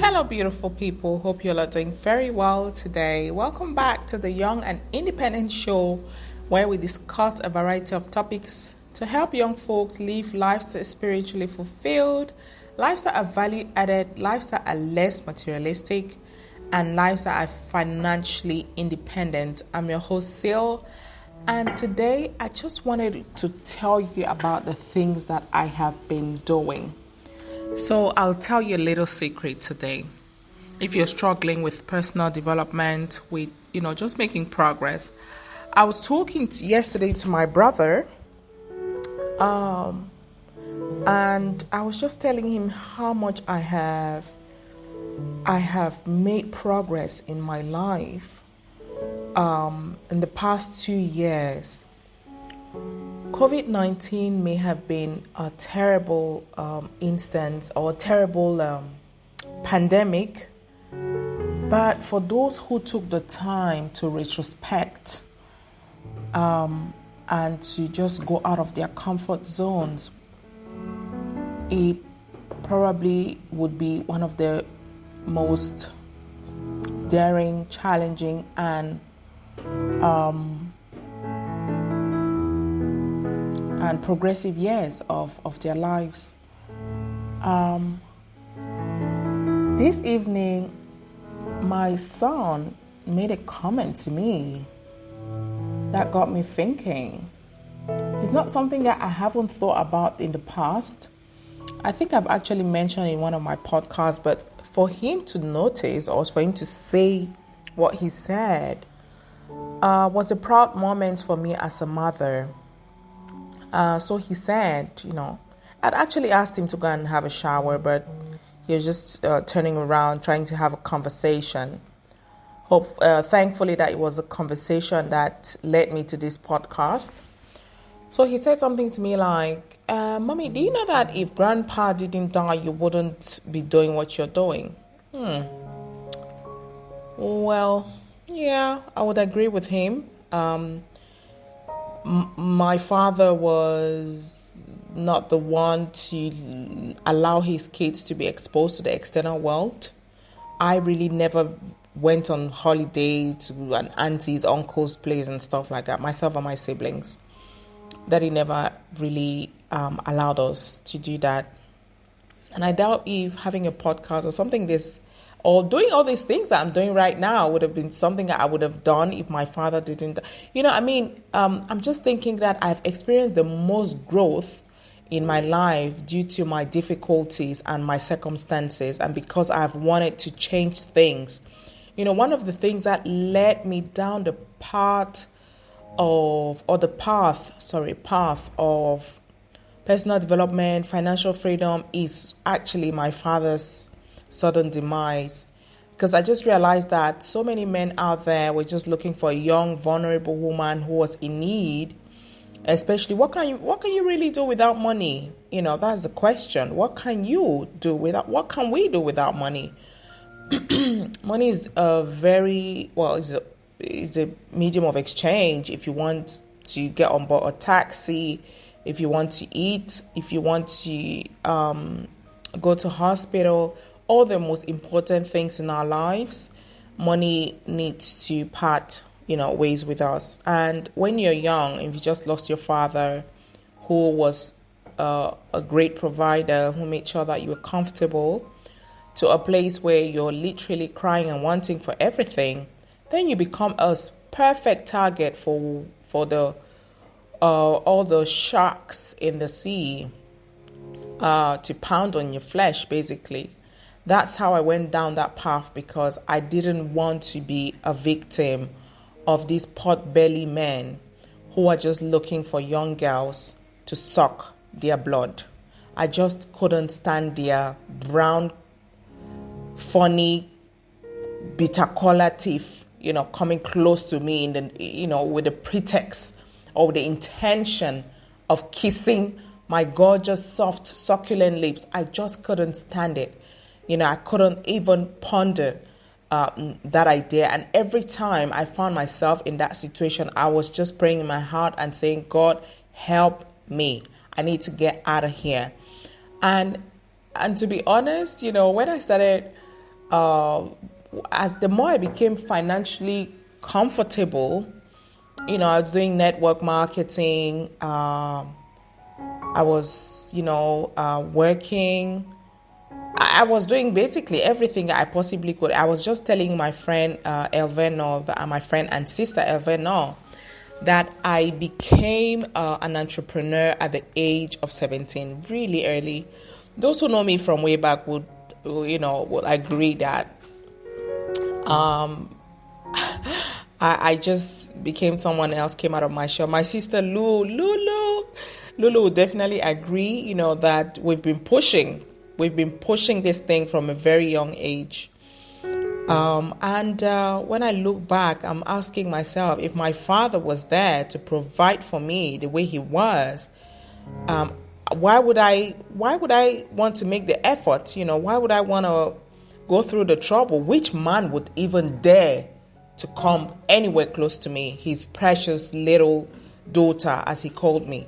Hello, beautiful people. Hope you're all doing very well today. Welcome back to the Young and Independent Show, where we discuss a variety of topics to help young folks live lives that are spiritually fulfilled, lives that are value added, lives that are less materialistic, and lives that are financially independent. I'm your host, Sil, and today I just wanted to tell you about the things that I have been doing. So I'll tell you a little secret today. If you're struggling with personal development, with just making progress, I was talking yesterday to my brother, and I was just telling him how much I have made progress in my life in the past 2 years. COVID-19 may have been a terrible instance or a terrible pandemic, but for those who took the time to retrospect and to just go out of their comfort zones, it probably would be one of the most daring, challenging, and progressive years of their lives. This evening, my son made a comment to me that got me thinking. It's not something that I haven't thought about in the past. I think I've actually mentioned in one of my podcasts, but for him to notice or for him to say what he said was a proud moment for me as a mother. So he said, I'd actually asked him to go and have a shower, but he was just turning around, trying to have a conversation. Thankfully that it was a conversation that led me to this podcast. So he said something to me like, Mommy, do you know that if Grandpa didn't die, you wouldn't be doing what you're doing? Well, yeah, I would agree with him. My father was not the one to allow his kids to be exposed to the external world. I really never went on holiday to an auntie's, uncle's place and stuff like that, myself and my siblings. Daddy never really allowed us to do that. And I doubt if having a podcast or something or doing all these things that I'm doing right now would have been something that I would have done if my father didn't. I'm just thinking that I've experienced the most growth in my life due to my difficulties and my circumstances, and because I've wanted to change things. One of the things that led me down the path of personal development, financial freedom is actually my father's sudden demise, because I just realized that so many men out there were just looking for a young, vulnerable woman who was in need. Especially, what can you really do without money? That's the question. What can we do without money? Money is is a medium of exchange. If you want to get on board a taxi, if you want to eat, if you want to go to hospital, all the most important things in our lives, money needs to part, ways with us. And when you're young, if you just lost your father, who was a great provider, who made sure that you were comfortable, to a place where you're literally crying and wanting for everything, then you become a perfect target for the all the sharks in the sea to pound on your flesh, basically. That's how I went down that path, because I didn't want to be a victim of these pot-belly men who are just looking for young girls to suck their blood. I just couldn't stand their brown, funny, bitter collar teeth, coming close to me with the pretext or with the intention of kissing my gorgeous, soft, succulent lips. I just couldn't stand it. I couldn't even ponder that idea. And every time I found myself in that situation, I was just praying in my heart and saying, God, help me. I need to get out of here. And to be honest, when I started as the more I became financially comfortable, I was doing network marketing. I was, working. I was doing basically everything I possibly could. I was just telling my friend Elveno, my friend and sister Elveno, that I became an entrepreneur at the age of 17, really early. Those who know me from way back would agree that I just became someone else, came out of my shell. My sister Lulu would definitely agree, that we've been pushing this thing from a very young age. And when I look back, I'm asking myself, if my father was there to provide for me the way he was, why would I want to make the effort? Why would I want to go through the trouble? Which man would even dare to come anywhere close to me, his precious little daughter, as he called me?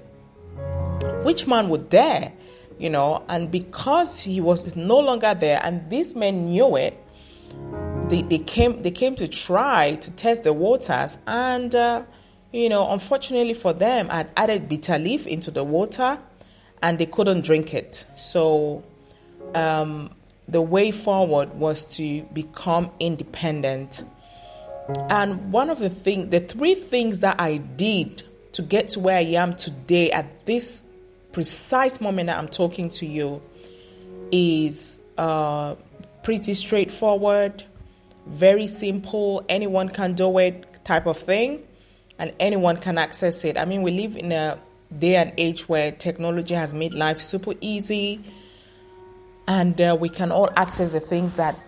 Which man would dare? And because he was no longer there, and these men knew it, they came to try to test the waters, and unfortunately for them, I'd added bitter leaf into the water, and they couldn't drink it. So the way forward was to become independent. And one of the three things that I did to get to where I am today at this precise moment that I'm talking to you is pretty straightforward, very simple, anyone can do it type of thing, and anyone can access it. I mean, we live in a day and age where technology has made life super easy, and we can all access the things that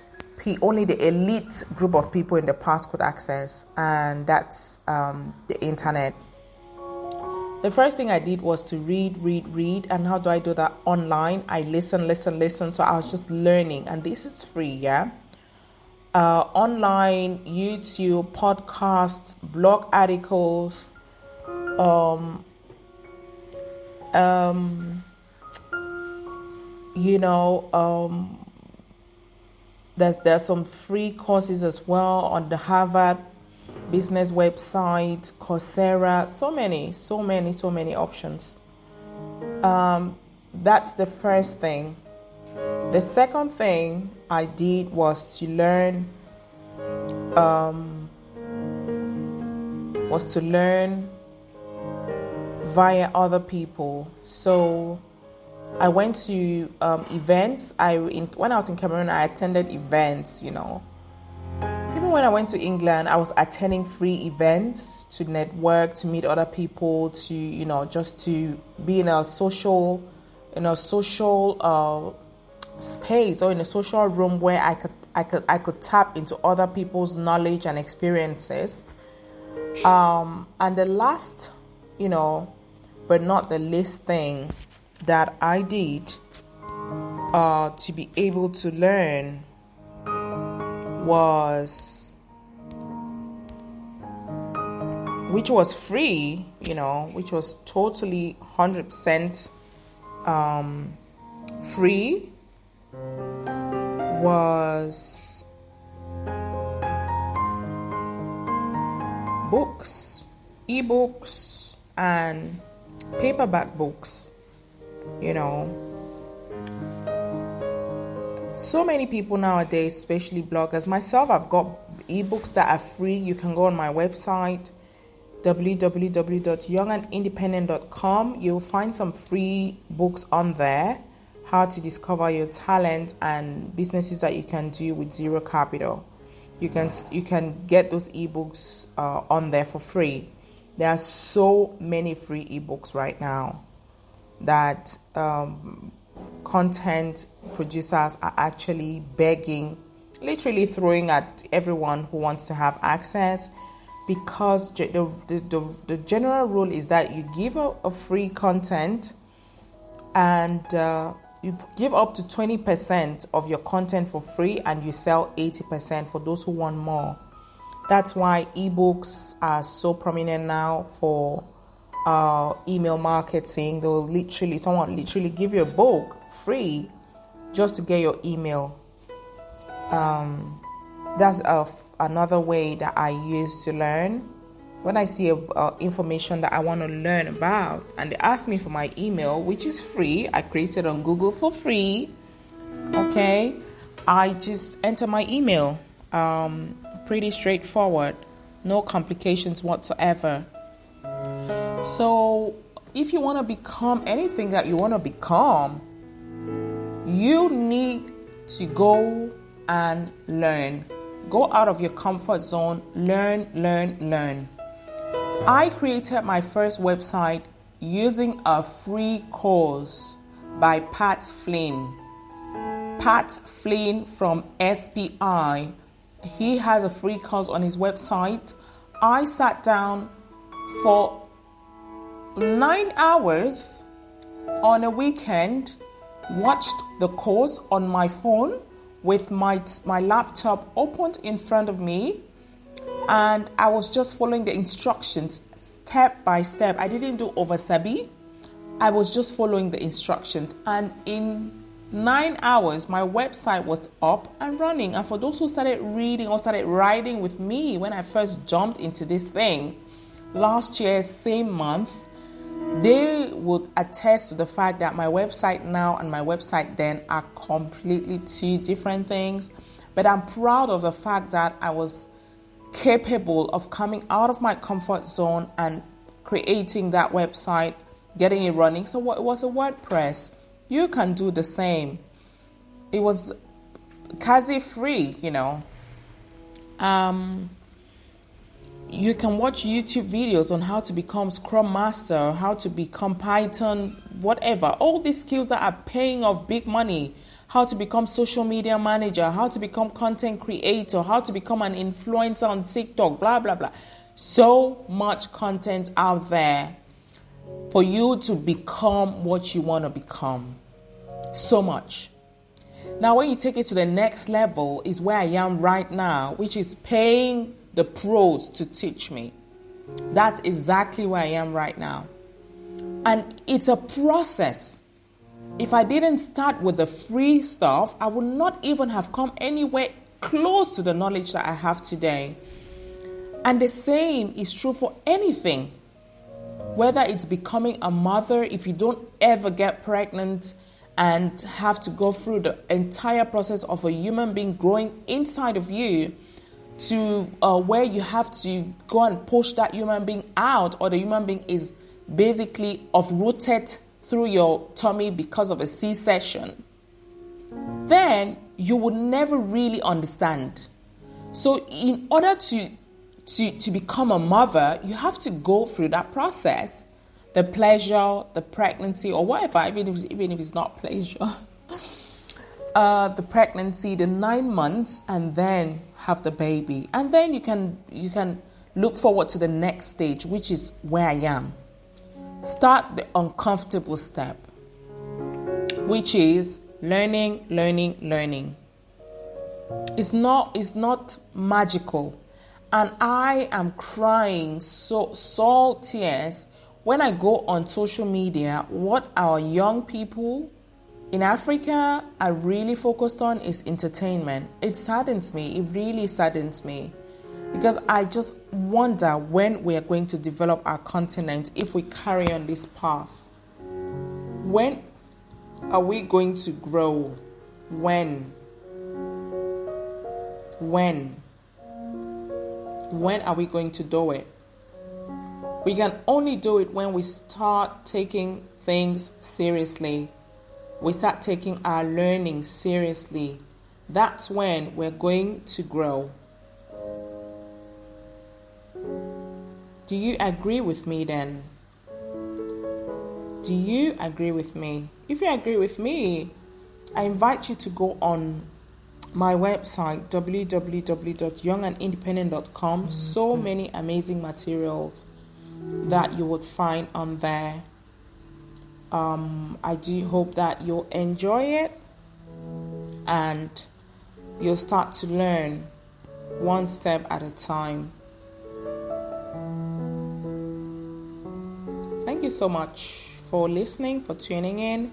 only the elite group of people in the past could access, and that's the internet. The first thing I did was to read. And how do I do that? Online. I listen. So I was just learning. And this is free, yeah? Online, YouTube, podcasts, blog articles, there's some free courses as well on the Harvard business website, Coursera, so many options. That's the first thing. The second thing I did was to learn via other people. So I went to events. When I was in Cameroon, I attended events, Even when I went to England, I was attending free events to network, to meet other people, to, just to be in a social space or in a social room where I could tap into other people's knowledge and experiences. And the last, but not the least thing that I did to be able to learn which was free, which was totally 100% free, was books, ebooks, and paperback books. So many people nowadays, especially bloggers, myself, I've got ebooks that are free. You can go on my website, www.youngandindependent.com. You'll find some free books on there, how to discover your talent and businesses that you can do with zero capital. You can get those ebooks on there for free. There are so many free ebooks right now that content producers are actually begging, literally throwing at everyone who wants to have access, because the general rule is that you give a free content and you give up to 20% of your content for free and you sell 80% for those who want more. That's why ebooks are so prominent now for email marketing. Someone literally give you a book free just to get your email. That's another way that I use to learn. When I see information that I want to learn about and they ask me for my email, which is free, I created on Google for free. Okay, I just enter my email. Pretty straightforward, no complications whatsoever. So if you want to become anything that you want to become, you need to go and learn. Go out of your comfort zone, learn. I created my first website using a free course by Pat Flynn. Pat Flynn from SPI. He has a free course on his website. I sat down for 9 hours on a weekend, watched the course on my phone with my laptop opened in front of me, and I was just following the instructions step by step. I didn't do oversabi. I was just following the instructions, and in 9 hours my website was up and running. And for those who started reading or started writing with me when I first jumped into this thing last year, same month, they would attest to the fact that my website now and my website then are completely two different things. But I'm proud of the fact that I was capable of coming out of my comfort zone and creating that website, getting it running. So it was a WordPress. You can do the same. It was quasi free, You can watch YouTube videos on how to become Scrum Master, how to become Python, whatever. All these skills that are paying off big money. How to become social media manager, how to become content creator, how to become an influencer on TikTok, blah, blah, blah. So much content out there for you to become what you want to become. So much. Now, when you take it to the next level is where I am right now, which is paying the pros to teach me. That's exactly where I am right now. And it's a process. If I didn't start with the free stuff, I would not even have come anywhere close to the knowledge that I have today. And the same is true for anything. Whether it's becoming a mother, if you don't ever get pregnant and have to go through the entire process of a human being growing inside of you to where you have to go and push that human being out, or the human being is basically uprooted through your tummy because of a C-section, then you would never really understand. So in order to become a mother, you have to go through that process, the pleasure, the pregnancy, or whatever, even if it's not pleasure, the pregnancy, the 9 months, and then have the baby. And then you can look forward to the next stage, which is where I am. Start the uncomfortable step, which is learning. It's not magical. And I am crying so tears when I go on social media. What our young people in Africa are really focused on is entertainment. It saddens me. It really saddens me. Because I just wonder when we are going to develop our continent if we carry on this path. When are we going to grow? When are we going to do it? We can only do it when we start taking things seriously. We start taking our learning seriously. That's when we're going to grow. Do you agree with me then? Do you agree with me? If you agree with me, I invite you to go on my website, www.youngandindependent.com. So many amazing materials that you would find on there. I do hope that you'll enjoy it and you'll start to learn one step at a time. Thank you so much for listening, for tuning in.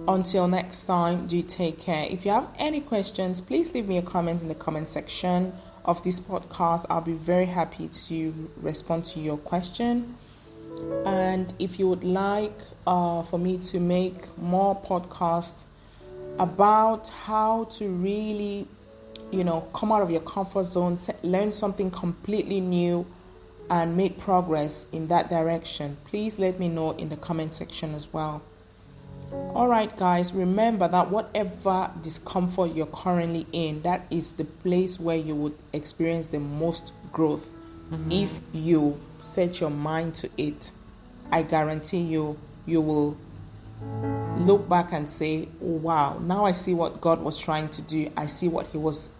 Until next time, do take care. If you have any questions, please leave me a comment in the comment section of this podcast. I'll be very happy to respond to your question. And if you would like for me to make more podcasts about how to really, come out of your comfort zone, learn something completely new, and make progress in that direction, please let me know in the comment section as well. All right, guys, remember that whatever discomfort you're currently in, that is the place where you would experience the most growth. If you set your mind to it, I guarantee you will look back and say, wow, now I see what God was trying to do. I see what he was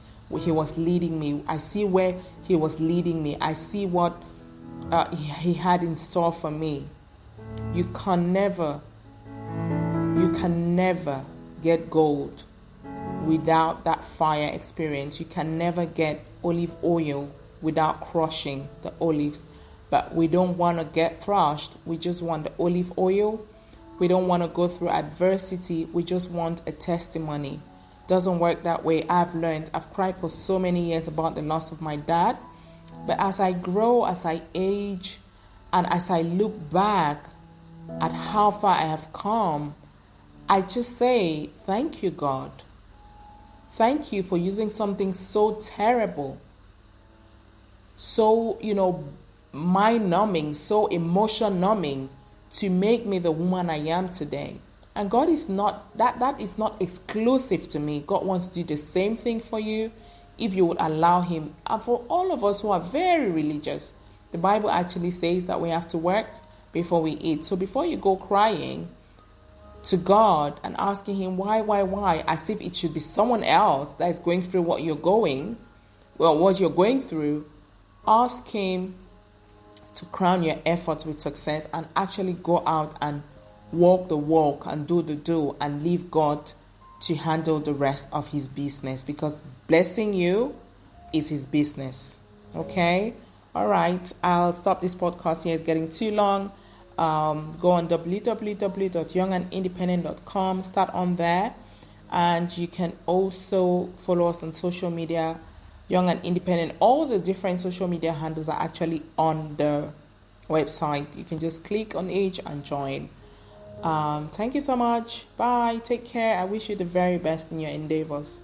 leading me. I see where he was leading me. I see what he had in store for me. You can never get gold without that fire experience. You can never get olive oil without crushing the olives. But we don't want to get crushed. We just want the olive oil. We don't want to go through adversity. We just want a testimony. Doesn't work that way. I've cried for so many years about the loss of my dad. But as I grow, as I age, and as I look back at how far I have come, I just say, thank you, God. Thank you for using something so terrible, so, mind-numbing, so emotion-numbing to make me the woman I am today. And God is not, that is not exclusive to me. God wants to do the same thing for you if you would allow him. And for all of us who are very religious, the Bible actually says that we have to work before we eat. So before you go crying to God and asking him why, as if it should be someone else that is going through what you're going through, ask him to crown your efforts with success and actually go out and walk the walk and do the do and leave God to handle the rest of his business, because blessing you is his business. Okay? All right. I'll stop this podcast here. It's getting too long. Go on www.youngandindependent.com. Start on there. And you can also follow us on social media, Young and Independent. All the different social media handles are actually on the website. You can just click on each and join. Thank you so much. Bye. Take care. I wish you the very best in your endeavors.